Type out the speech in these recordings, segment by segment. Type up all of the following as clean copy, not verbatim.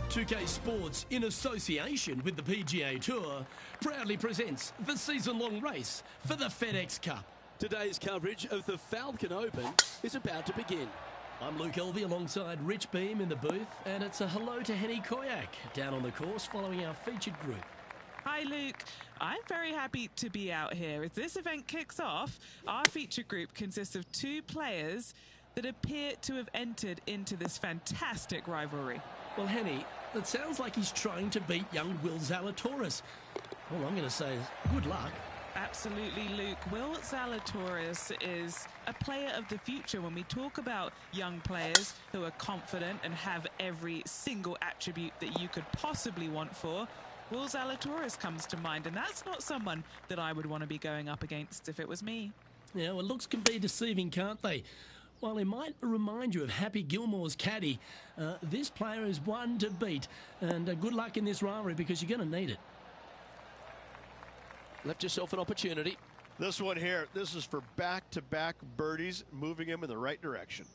2K Sports, in association with the PGA Tour, proudly presents the season-long race for the FedEx Cup. Today's coverage of the Falcon Open is about to begin. I'm Luke Elvey alongside Rich Beam in the booth, and it's a hello to Henny Koyak down on the course following our featured group. Hi Luke, I'm very happy to be out here. As this event kicks off, our featured group consists of 2 players that appear to have entered into this fantastic rivalry. Well, Henny, it sounds like he's trying to beat young Will Zalatoris. All I'm going to say is good luck. Absolutely, Luke. Will Zalatoris is a player of the future. When we talk about young players who are confident and have every single attribute that you could possibly want for, Will Zalatoris comes to mind, and that's not someone that I would want to be going up against if it was me. Yeah, well, looks can be deceiving, can't they? While he might remind you of Happy Gilmore's caddy, this player is one to beat. And good luck in this rivalry because you're going to need it. Left yourself an opportunity. This one here, this is for back-to-back birdies, moving him in the right direction.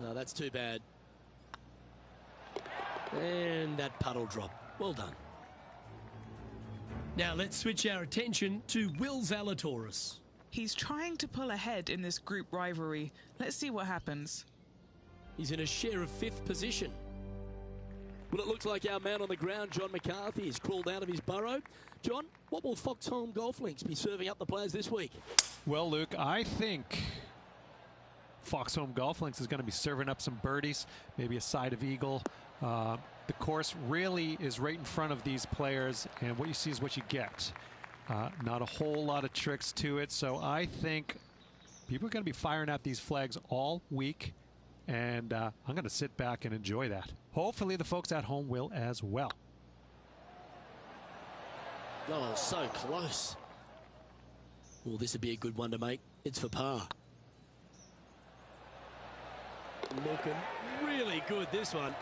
No, that's too bad. And that puddle drop. Well done. Now let's switch our attention to Will Zalatoris. He's trying to pull ahead in this group rivalry. Let's see what happens. He's in a share of 5th position. Well, it looks like our man on the ground, John McCarthy, has crawled out of his burrow. John, what will Foxholm Golf Links be serving up the players this week? Well, Luke, I think Foxholm Golf Links is going to be serving up some birdies, maybe a side of eagle. The course really is right in front of these players, and what you see is what you get. Not a whole lot of tricks to it, so I think people are going to be firing at these flags all week, and I'm going to sit back and enjoy that. Hopefully the folks at home will as well. Oh, so close. Well, this would be a good one to make. It's for par. Looking really good, this one.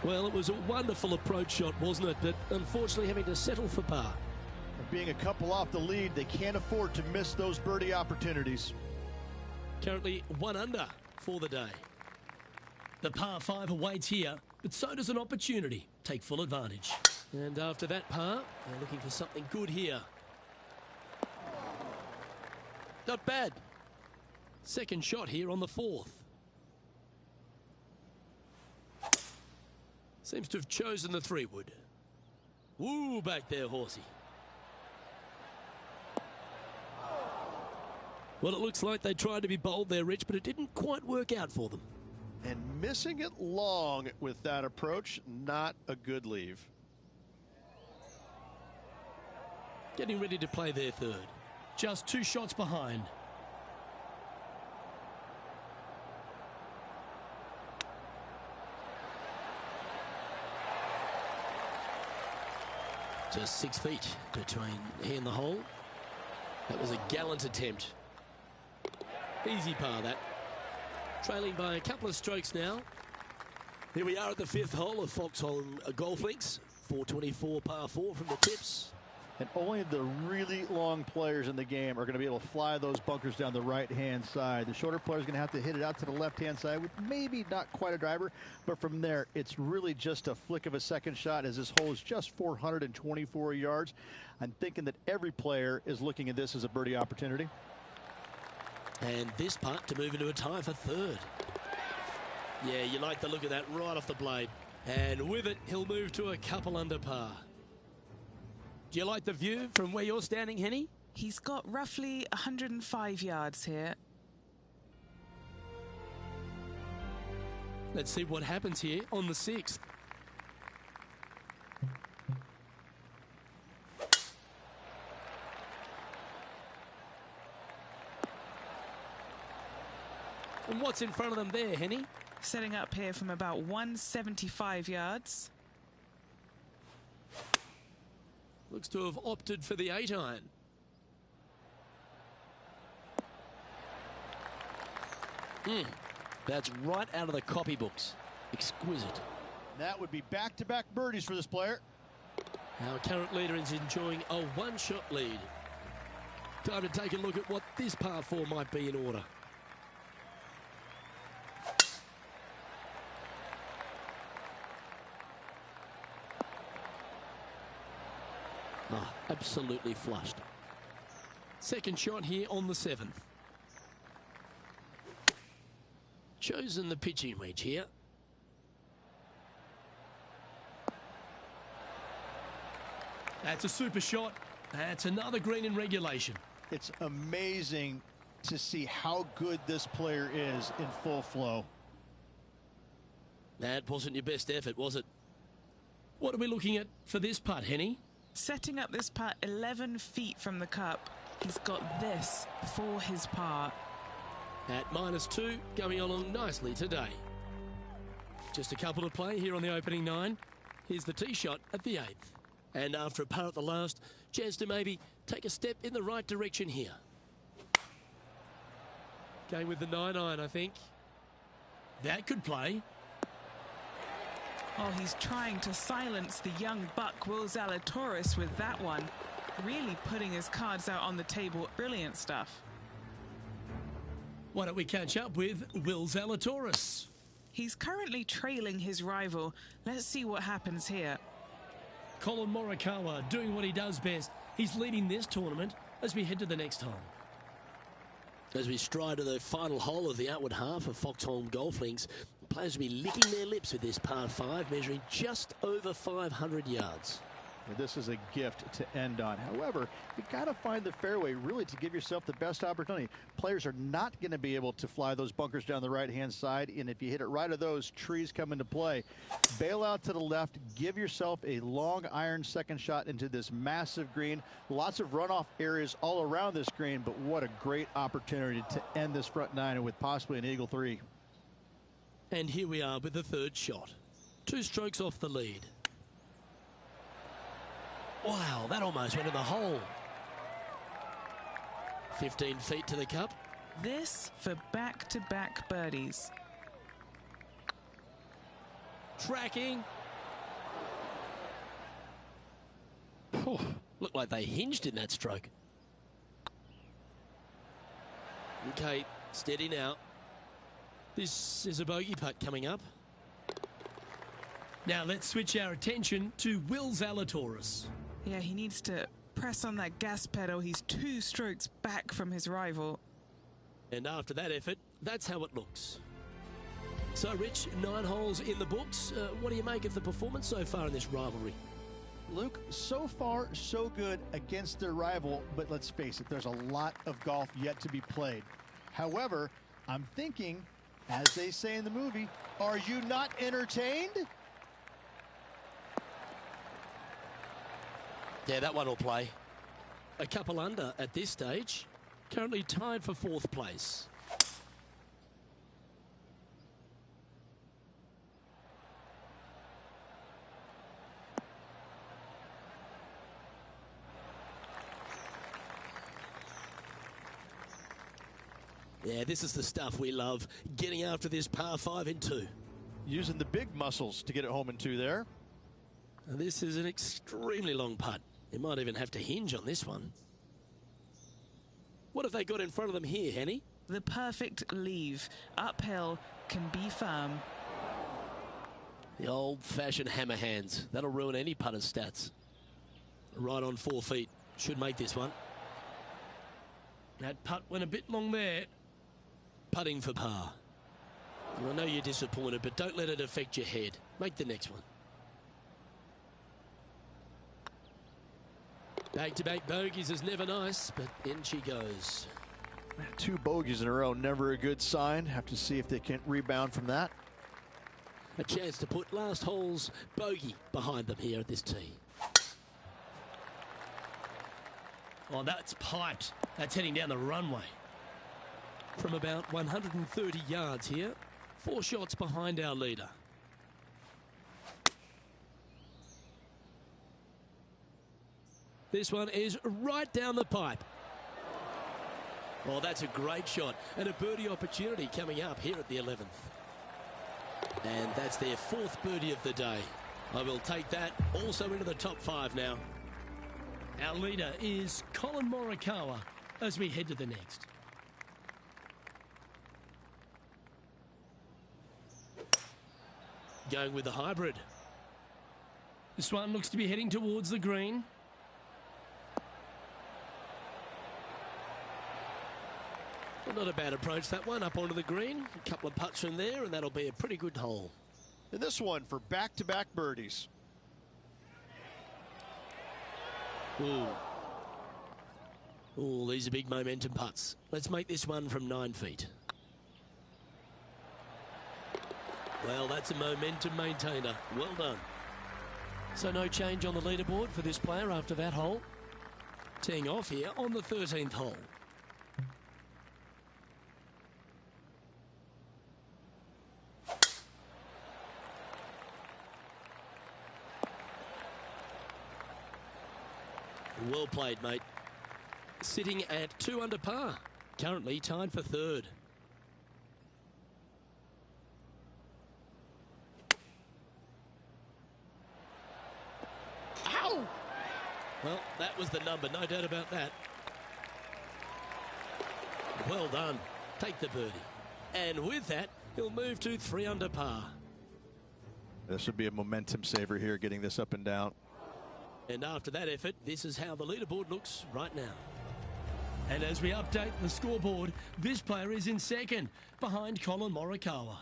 Well, it was a wonderful approach shot, wasn't it? But unfortunately having to settle for par. And being a couple off the lead, they can't afford to miss those birdie opportunities. Currently 1 under for the day. The par 5 awaits here, but so does an opportunity. Take full advantage. And after that par, they're looking for something good here. Not bad. Second shot here on the 4th. Seems to have chosen the 3-wood. Woo, back there, horsey. Well, it looks like they tried to be bold there, Rich, but it didn't quite work out for them. And missing it long with that approach, not a good leave. Getting ready to play their 3rd. Just 2 shots behind. Just 6 feet between he and the hole. That was a gallant attempt. Easy par, that. Trailing by a couple of strokes now. Here we are at the 5th hole of Foxholm Golf Links. 424 par 4 from the tips. And only the really long players in the game are going to be able to fly those bunkers down the right-hand side. The shorter players are going to have to hit it out to the left-hand side with maybe not quite a driver, but from there, it's really just a flick of a second shot as this hole is just 424 yards. I'm thinking that every player is looking at this as a birdie opportunity. And this putt to move into a tie for 3rd. Yeah, you like the look of that right off the blade. And with it, he'll move to a couple under par. Do you like the view from where you're standing, Henny? He's got roughly 105 yards here. Let's see what happens here on the 6th. And what's in front of them there, Henny? Setting up here from about 175 yards. Looks to have opted for the 8-iron. That's right out of the copybooks. Exquisite. That would be back-to-back birdies for this player. Our current leader is enjoying a one-shot lead. Time to take a look at what this par 4 might be in order. Absolutely flushed. Second shot here on the 7th. Chosen the pitching wedge here. That's a super shot. That's another green in regulation. It's amazing to see how good this player is in full flow. That wasn't your best effort, was it? What are we looking at for this putt, Henny? Setting up this putt 11 feet from the cup. He's got this for his par. At -2, going along nicely today. Just a couple to play here on the opening 9. Here's the tee shot at the 8th. And after a par at the last, chance to maybe take a step in the right direction here. Going with the 9-iron, I think. That could play. Oh, he's trying to silence the young buck, Will Zalatoris, with that one. Really putting his cards out on the table. Brilliant stuff. Why don't we catch up with Will Zalatoris? He's currently trailing his rival. Let's see what happens here. Colin Morikawa doing what he does best. He's leading this tournament as we head to the next hole. As we stride to the final hole of the outward half of Foxholm Golf Links, players will be licking their lips with this par 5, measuring just over 500 yards. This is a gift to end on. However, you got to find the fairway really to give yourself the best opportunity. Players are not going to be able to fly those bunkers down the right-hand side, and if you hit it right of those, trees come into play. Bail out to the left, give yourself a long iron second shot into this massive green. Lots of runoff areas all around this green, but what a great opportunity to end this front 9 with possibly an eagle 3. And here we are with the 3rd shot. 2 strokes off the lead. Wow, that almost went in the hole. 15 feet to the cup. This for back-to-back birdies. Tracking. Looked like they hinged in that stroke. Okay, steady now. This is a bogey putt coming up. Now let's switch our attention to Will Zalatoris. Yeah, he needs to press on that gas pedal. He's 2 strokes back from his rival. And after that effort, that's how it looks. So, Rich, 9 holes in the books. What do you make of the performance so far in this rivalry? Luke, so far, so good against their rival, but let's face it, there's a lot of golf yet to be played. However, I'm thinking, as they say in the movie, are you not entertained? Yeah, that one will play. A couple under at this stage. Currently tied for 4th place. Yeah, this is the stuff we love. Getting after this par 5 in 2. Using the big muscles to get it home in 2 there. And this is an extremely long putt. You might even have to hinge on this one. What have they got in front of them here, Henny? The perfect leave. Uphill, can be firm. The old-fashioned hammer hands. That'll ruin any putter's stats. Right on 4 feet. Should make this one. That putt went a bit long there. Putting for par. I know you're disappointed, but don't let it affect your head. Make the next one. Back-to-back bogeys is never nice, but in she goes. 2 bogeys in a row, never a good sign. Have to see if they can rebound from that. A chance to put last hole's bogey behind them here at this tee. Oh, that's piped. That's heading down the runway. from about 130 yards here. 4 shots behind our leader. This one is right down the pipe. Oh, that's a great shot and a birdie opportunity coming up here at the 11th. And that's their 4th birdie of the day. I will take that also into the top 5 now. Our leader is Collin Morikawa as we head to the next. Going with the hybrid. This one looks to be heading towards the green. Well, not a bad approach, that one, up onto the green. A couple of putts from there, and that'll be a pretty good hole. And this one for back-to-back birdies. Ooh. Ooh, these are big momentum putts. Let's make this one from 9 feet. Well, that's a momentum maintainer. Well done. So no change on the leaderboard for this player after that hole. Teeing off here on the 13th hole. Well played, mate. Sitting at 2 under par. Currently tied for 3rd. Ow! Well, that was the number, no doubt about that. Well done. Take the birdie. And with that, he'll move to 3 under par. This would be a momentum saver here, getting this up and down. And after that effort, this is how the leaderboard looks right now. And as we update the scoreboard, this player is in 2nd, behind Collin Morikawa.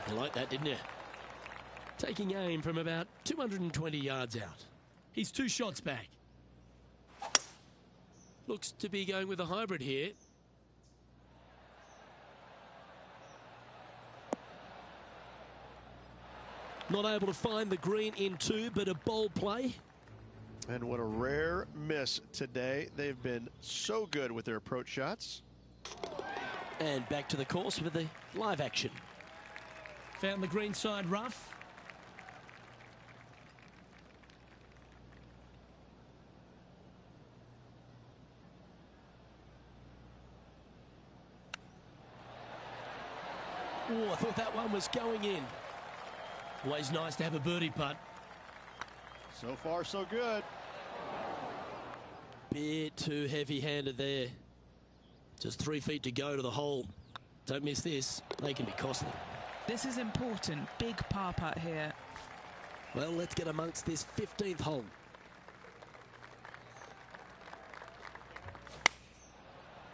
You like that, didn't you? Taking aim from about 220 yards out. He's 2 shots back. Looks to be going with a hybrid here. Not able to find the green in 2, but a bold play. And what a rare miss today. They've been so good with their approach shots. And back to the course with the live action. Found the green side rough. Oh, I thought that one was going in. Always nice to have a birdie putt. So far, so good. Bit too heavy-handed there. Just 3 feet to go to the hole. Don't miss this. They can be costly. This is important. Big par putt here. Well, let's get amongst this 15th hole.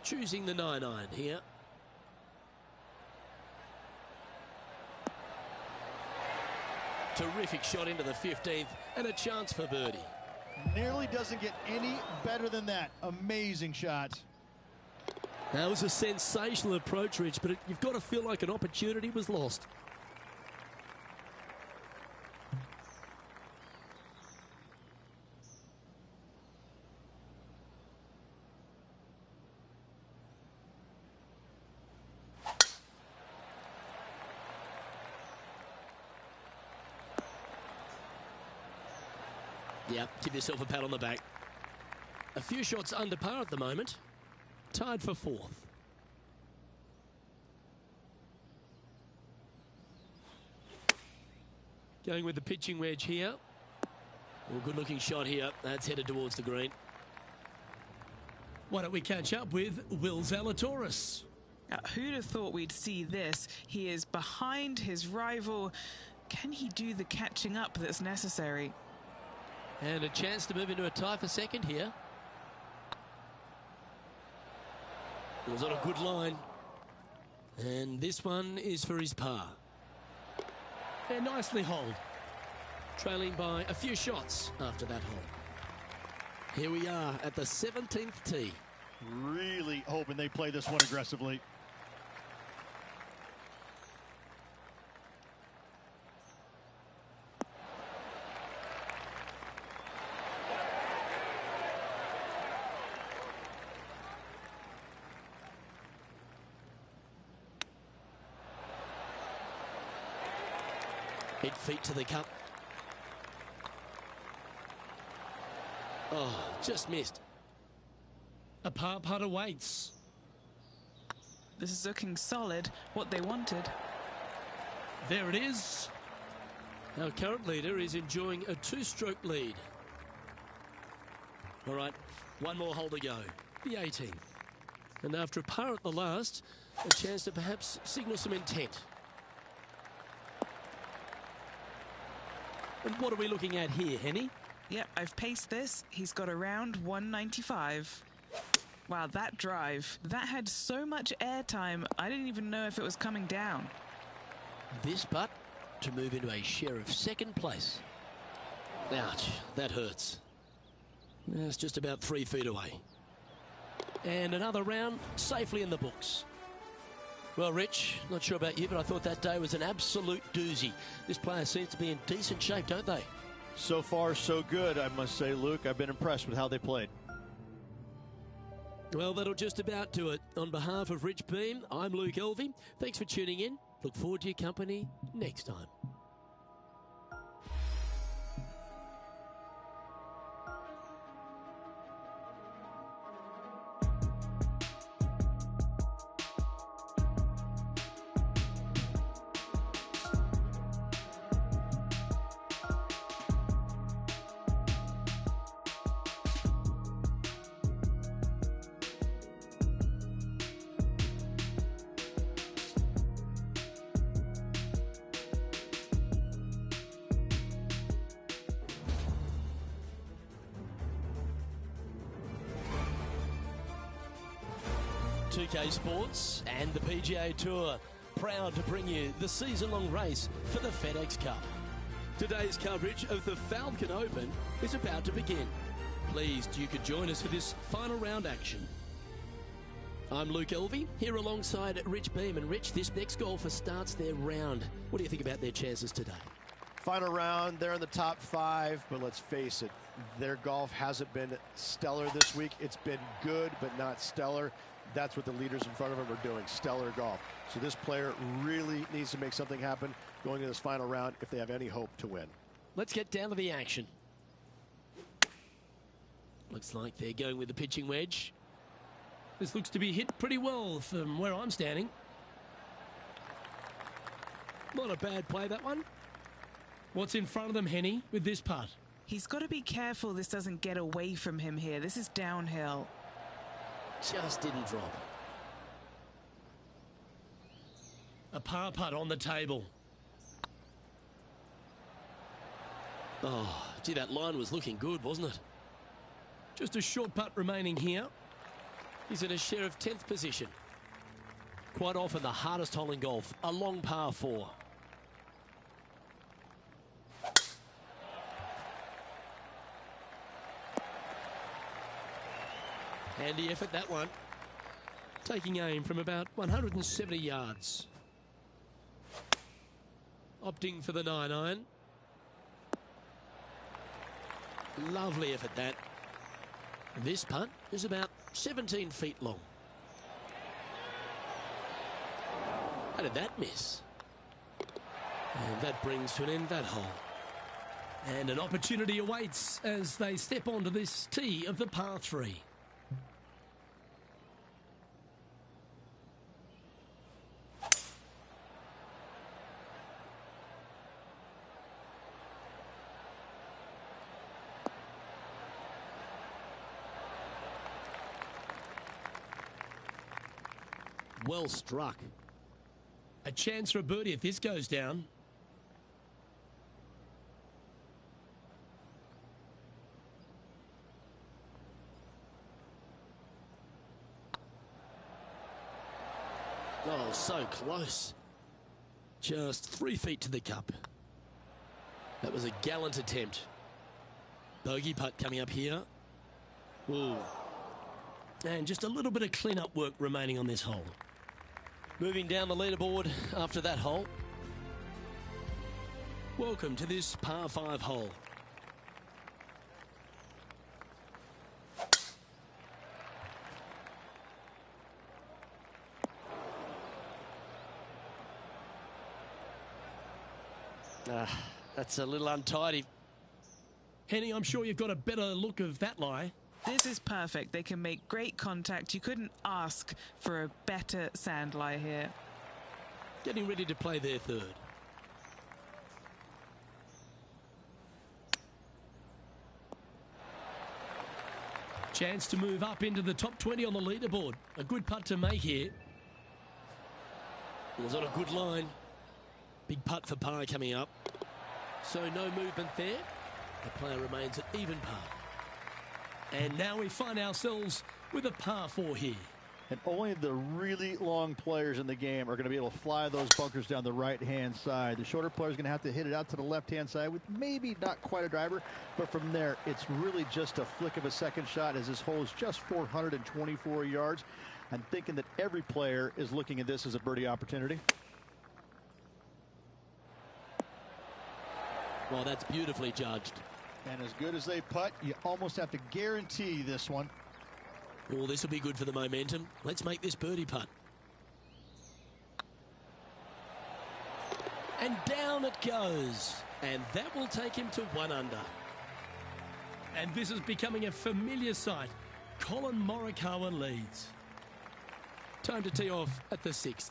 Choosing the 9-iron here. Terrific shot into the 15th and a chance for birdie. Nearly doesn't get any better than that. Amazing shot. That was a sensational approach, Rich, but you've got to feel like an opportunity was lost. Yeah, give yourself a pat on the back. A few shots under par at the moment. Tied for 4th. Going with the pitching wedge here. Well, good looking shot here. That's headed towards the green. Why don't we catch up with Will Zalatoris? Who'd have thought we'd see this? He is behind his rival. Can he do the catching up that's necessary? And a chance to move into a tie for 2nd here. It was on a good line. And this one is for his par. And nicely holed. Trailing by a few shots after that hole. Here we are at the 17th tee. Really hoping they play this one aggressively. 8 feet to the cup. Oh, just missed. A par putt awaits. This is looking solid, what they wanted. There it is. Our current leader is enjoying a 2-stroke lead. All right, one more hole to go, the 18th. And after a par at the last, a chance to perhaps signal some intent. And what are we looking at here, Henny? Yep, I've paced this. He's got around 195. Wow, that drive. That had so much airtime, I didn't even know if it was coming down. This putt to move into a share of 2nd place. Ouch, that hurts. It's just about 3 feet away. And another round safely in the books. Well, Rich, not sure about you, but I thought that day was an absolute doozy. This player seems to be in decent shape, don't they? So far, so good, I must say, Luke. I've been impressed with how they played. Well, that'll just about do it. On behalf of Rich Beem, I'm Luke Elvey. Thanks for tuning in. Look forward to your company next time. K Sports and the PGA Tour, proud to bring you the season-long race for the FedEx Cup. Today's coverage of the Falcon Open is about to begin. Pleased you could join us for this final round action. I'm Luke Elvey, here alongside Rich Beem. And Rich, this next golfer starts their round. What do you think about their chances today? Final round, they're in the top 5, but let's face it, their golf hasn't been stellar this week. It's been good, but not stellar. That's what the leaders in front of them are doing, stellar golf. So this player really needs to make something happen going into this final round if they have any hope to win. Let's get down to the action. Looks like they're going with the pitching wedge. This looks to be hit pretty well from where I'm standing. Not a bad play, that one. What's in front of them, Henny, with this putt? He's got to be careful this doesn't get away from him here. This is downhill. Just didn't drop. A par putt on the table. Oh, gee, that line was looking good, wasn't it? Just a short putt remaining here. He's in a share of 10th position. Quite often the hardest hole in golf, a long par 4. Handy effort, that one. Taking aim from about 170 yards. Opting for the 9-iron. Lovely effort, that. This putt is about 17 feet long. How did that miss? And that brings to an end that hole. And an opportunity awaits as they step onto this tee of the par 3. Well struck. A chance for a birdie if this goes down. Oh, so close. Just 3 feet to the cup. That was a gallant attempt. Bogey putt coming up here. Ooh. And just a little bit of clean-up work remaining on this hole. Moving down the leaderboard after that hole. Welcome to this par 5 hole. That's a little untidy. Henny, I'm sure you've got a better look of that lie. This is perfect. They can make great contact. You couldn't ask for a better sand lie here. Getting ready to play their third. Chance to move up into the top 20 on the leaderboard. A good putt to make here. It was on a good line. Big putt for par coming up. So no movement there. The player remains at even par. And now we find ourselves with a par 4 here. And only the really long players in the game are going to be able to fly those bunkers down the right-hand side. The shorter players are going to have to hit it out to the left-hand side with maybe not quite a driver, but from there, it's really just a flick of a second shot as this hole is just 424 yards. I'm thinking that every player is looking at this as a birdie opportunity. Well, that's beautifully judged. And as good as they putt, you almost have to guarantee this one. Oh, this will be good for the momentum. Let's make this birdie putt. And down it goes. And that will take him to 1 under. And this is becoming a familiar sight. Colin Morikawa leads. Time to tee off at the 6th.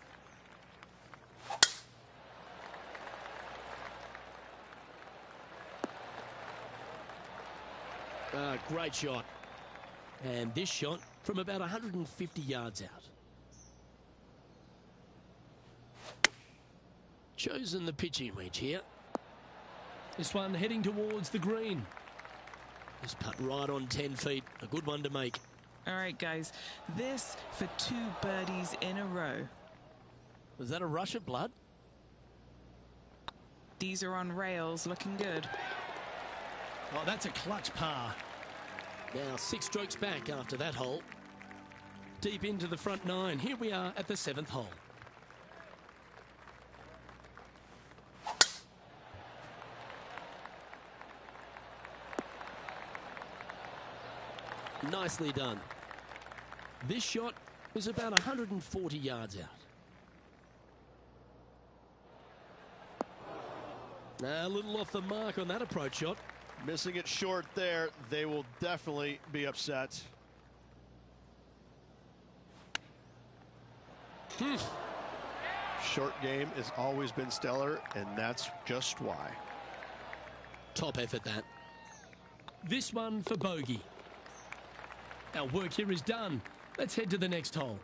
Great shot. And this shot from about 150 yards out. Chosen the pitching wedge here. This one heading towards the green. This putt right on 10 feet. A good one to make. All right, guys. This for 2 birdies in a row. Was that a rush of blood? These are on rails, looking good. Oh, that's a clutch par. Now 6 strokes back after that hole. Deep into the front 9. Here we are at the 7th hole. Nicely done. This shot was about 140 yards out. A little off the mark on that approach shot. Missing it short there. They will definitely be upset. Short game has always been stellar, and that's just why. Top effort, that. This one for bogey. Our work here is done. Let's head to the next hole.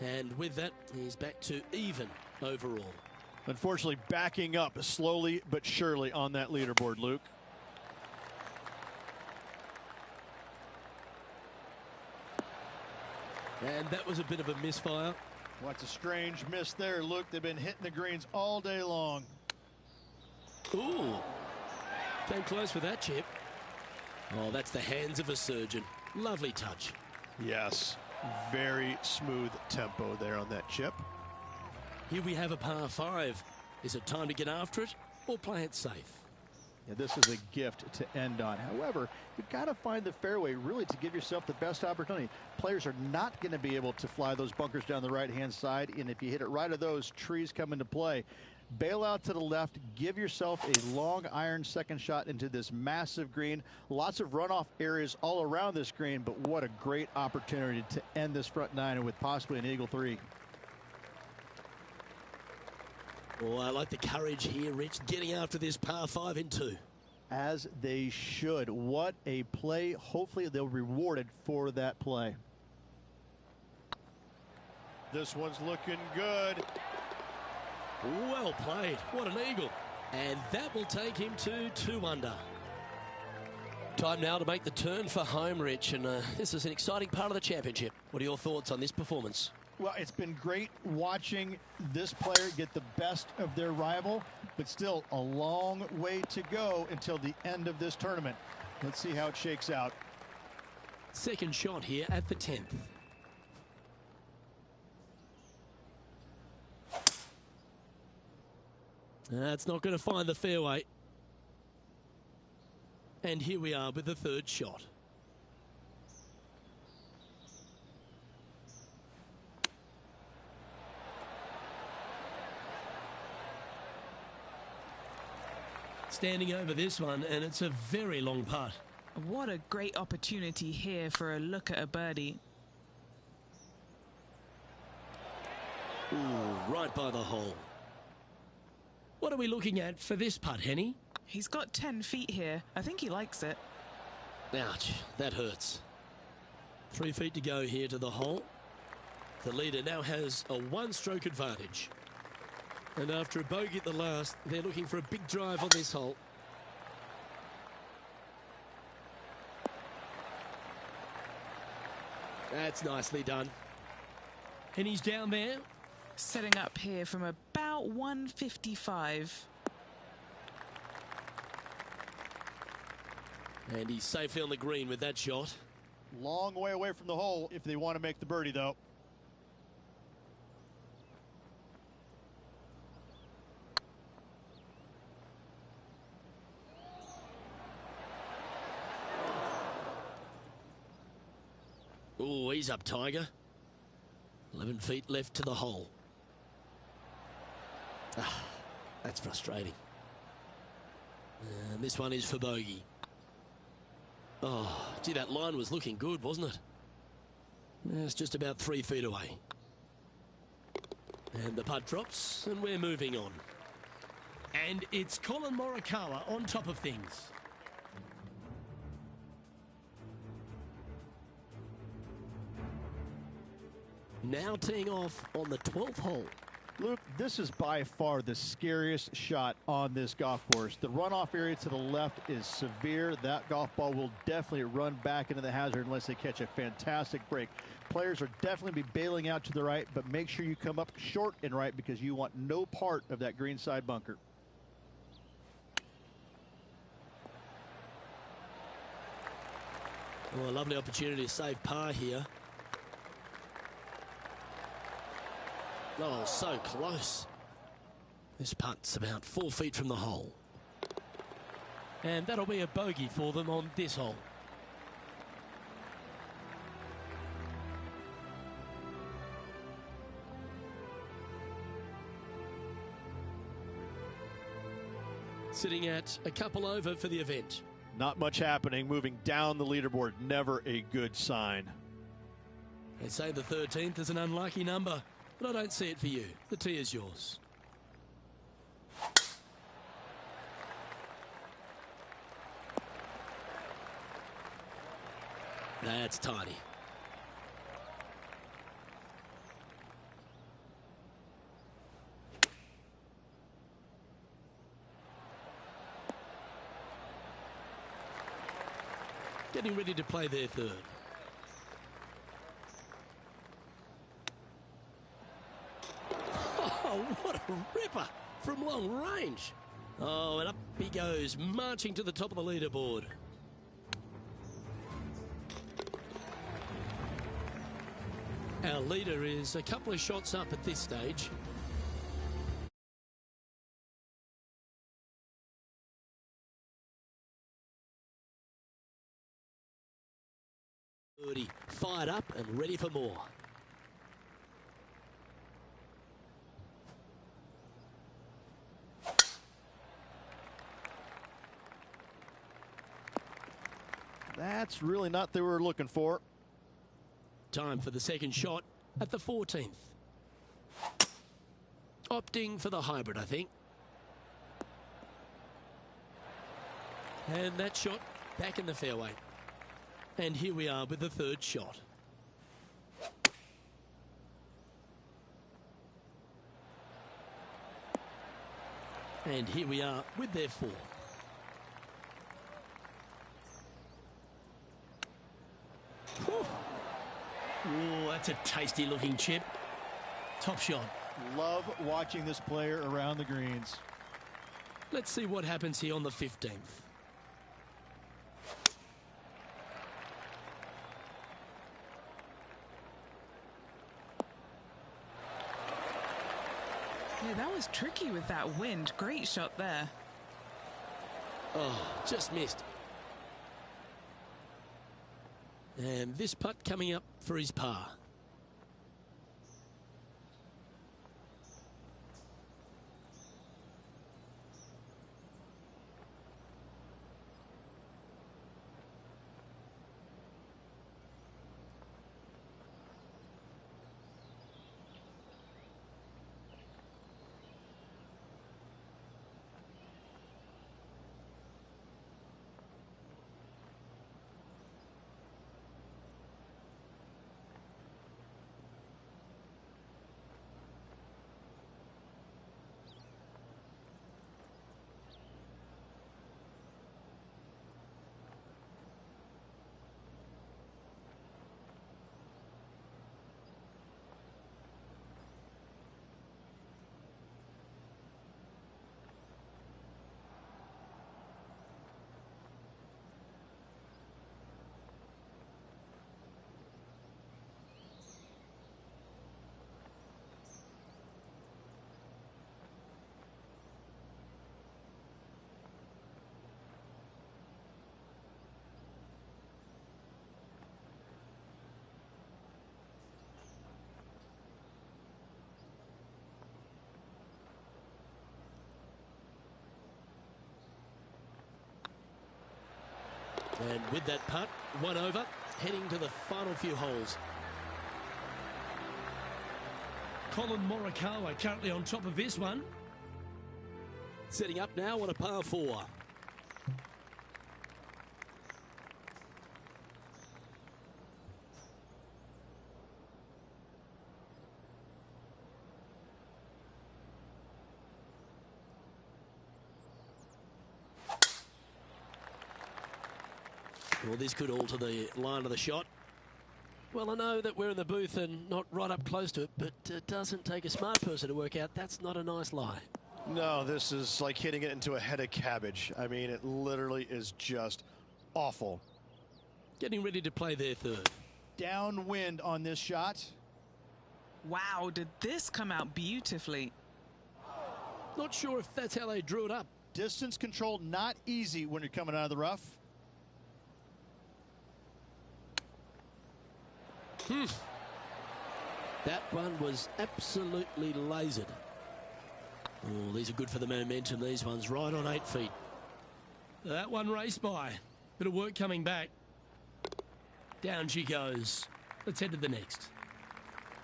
And with that, he's back to even overall. Unfortunately, backing up slowly but surely on that leaderboard, Luke. And that was a bit of a misfire. What's a strange miss there, Luke? They've been hitting the greens all day long. Ooh. Came close with that chip. Oh, that's the hands of a surgeon. Lovely touch. Yes. Very smooth tempo there on that chip. Here we have a par 5. Is it time to get after it or play it safe? Yeah, this is a gift to end on. However, you've got to find the fairway really to give yourself the best opportunity. Players are not going to be able to fly those bunkers down the right-hand side, and if you hit it right of those, trees come into play. Bail out to the left, give yourself a long iron second shot into this massive green. Lots of runoff areas all around this green, but what a great opportunity to end this front 9 with possibly an eagle 3. Oh, I like the courage here, Rich, getting after this par 5 in 2. As they should. What a play. Hopefully they'll be rewarded for that play. This one's looking good. Well played. What an eagle. And that will take him to 2 under. Time now to make the turn for home, Rich. And this is an exciting part of the championship. What are your thoughts on this performance? Well, it's been great watching this player get the best of their rival, but still a long way to go until the end of this tournament. Let's see how it shakes out. Second shot here at the 10th. That's not going to find the fairway. And here we are with the third shot. Standing over this one, and it's a very long putt. What a great opportunity here for a look at a birdie. Ooh, right by the hole. What are we looking at for this putt, Henny? He's got 10 feet here. I think he likes it. Ouch, that hurts. 3 feet to go here to the hole. The leader now has a one-stroke advantage. And after a bogey at the last, they're looking for a big drive on this hole. That's nicely done. And he's down there. Setting up here from about 155. And he's safely on the green with that shot. Long way away from the hole if they want to make the birdie, though. Oh, he's up, Tiger. 11 feet left to the hole. Ah, that's frustrating. And this one is for bogey. Oh, gee, that line was looking good, wasn't it? It's just about 3 feet away. And the putt drops, and we're moving on. And it's Collin Morikawa on top of things. Now teeing off on the 12th hole. Luke, this is by far the scariest shot on this golf course. The runoff area to the left is severe. That golf ball will definitely run back into the hazard unless they catch a fantastic break. Players are definitely be bailing out to the right, but make sure you come up short and right because you want no part of that green side bunker. Oh, a lovely opportunity to save par here. Oh, so close. This putt's about 4 feet from the hole. And that'll be a bogey for them on this hole. Sitting at a couple over for the event. Not much happening. Moving down the leaderboard, never a good sign. They say the 13th is an unlucky number, but I don't see it for you. The tee is yours. That's tidy. Getting ready to play their third. Oh, what a ripper from long range. Oh, and up he goes, marching to the top of the leaderboard. Our leader is a couple of shots up at this stage. Fired up and ready for more. That's really not what they were looking for. Time for the second shot at the 14th. Opting for the hybrid, I think. And that shot back in the fairway. And here we are with the third shot. And here we are with their fourth. Whew. Ooh, that's a tasty looking chip. Top shot. Love watching this player around the greens. Let's see what happens here on the 15th. Yeah, that was tricky with that wind. Great shot there. Oh, just missed. And this putt coming up for his par. And with that putt, one over, heading to the final few holes. Colin Morikawa currently on top of this one. Setting up now on a par 4. Well, this could alter the line of the shot. Well, I know that we're in the booth and not right up close to it, but it doesn't take a smart person to work out that's not a nice lie. No, this is like hitting it into a head of cabbage. I mean, it literally is just awful. Getting ready to play their third. Downwind on this shot. Wow, did this come out beautifully? Not sure if that's how they drew it up. Distance control not easy when you're coming out of the rough. That one was absolutely lasered. Oh, these are good for the momentum. These ones right on 8 feet. That one raced by. Bit of work coming back. Down she goes. Let's head to the next.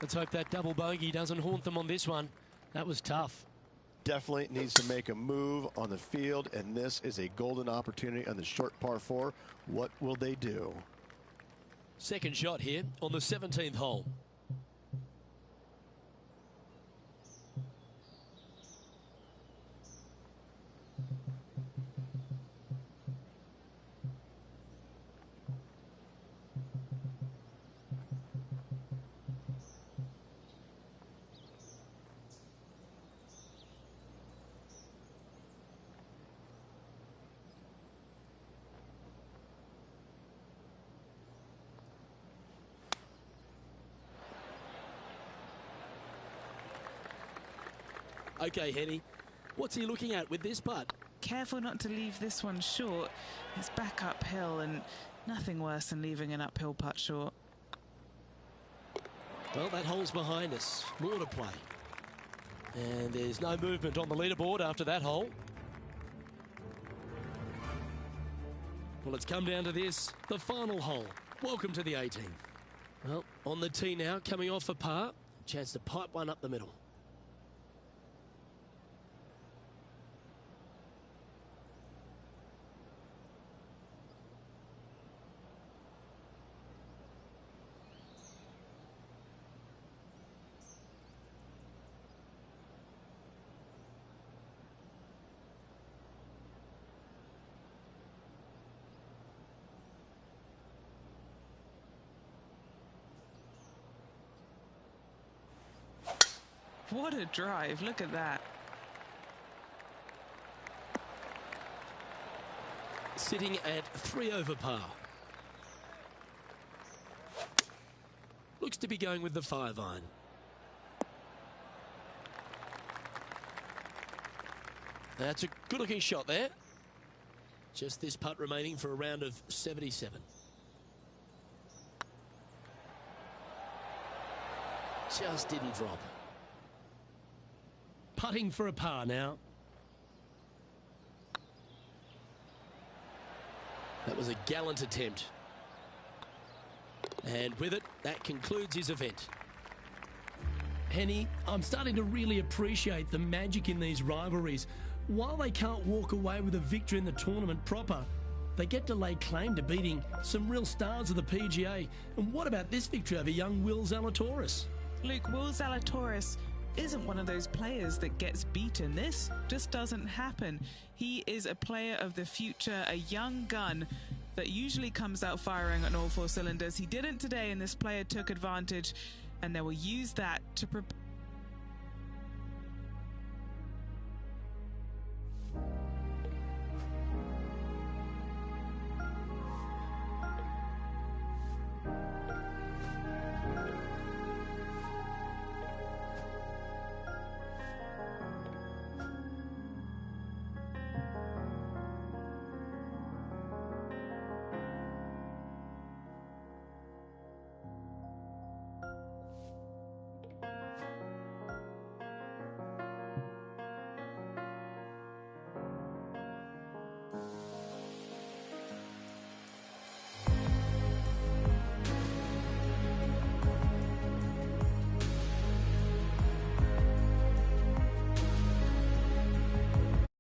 Let's hope that double bogey doesn't haunt them on this one. That was tough. Definitely needs to make a move on the field, and this is a golden opportunity on the short par 4. What will they do? Second shot here on the 17th hole. Okay, Henny, what's he looking at with this putt? Careful not to leave this one short. It's back uphill, and nothing worse than leaving an uphill putt short. Well, that hole's behind us. More to play. And there's no movement on the leaderboard after that hole. Well, it's come down to this, the final hole. Welcome to the 18th. Well, on the tee now, coming off a par. Chance to pipe one up the middle. What a drive, look at that. Sitting at 3 over par. Looks to be going with the 5-iron. That's a good-looking shot there. Just this putt remaining for a round of 77. Just didn't drop. Putting for a par now. That was a gallant attempt. And with it, that concludes his event. Henny, I'm starting to really appreciate the magic in these rivalries. While they can't walk away with a victory in the tournament proper, they get to lay claim to beating some real stars of the PGA. And what about this victory over young Will Zalatoris? Luke, Will Zalatoris isn't one of those players that gets beaten. This just doesn't happen. He is a player of the future, a young gun that usually comes out firing on all 4 cylinders. He didn't today, and this player took advantage, and they will use that to prepare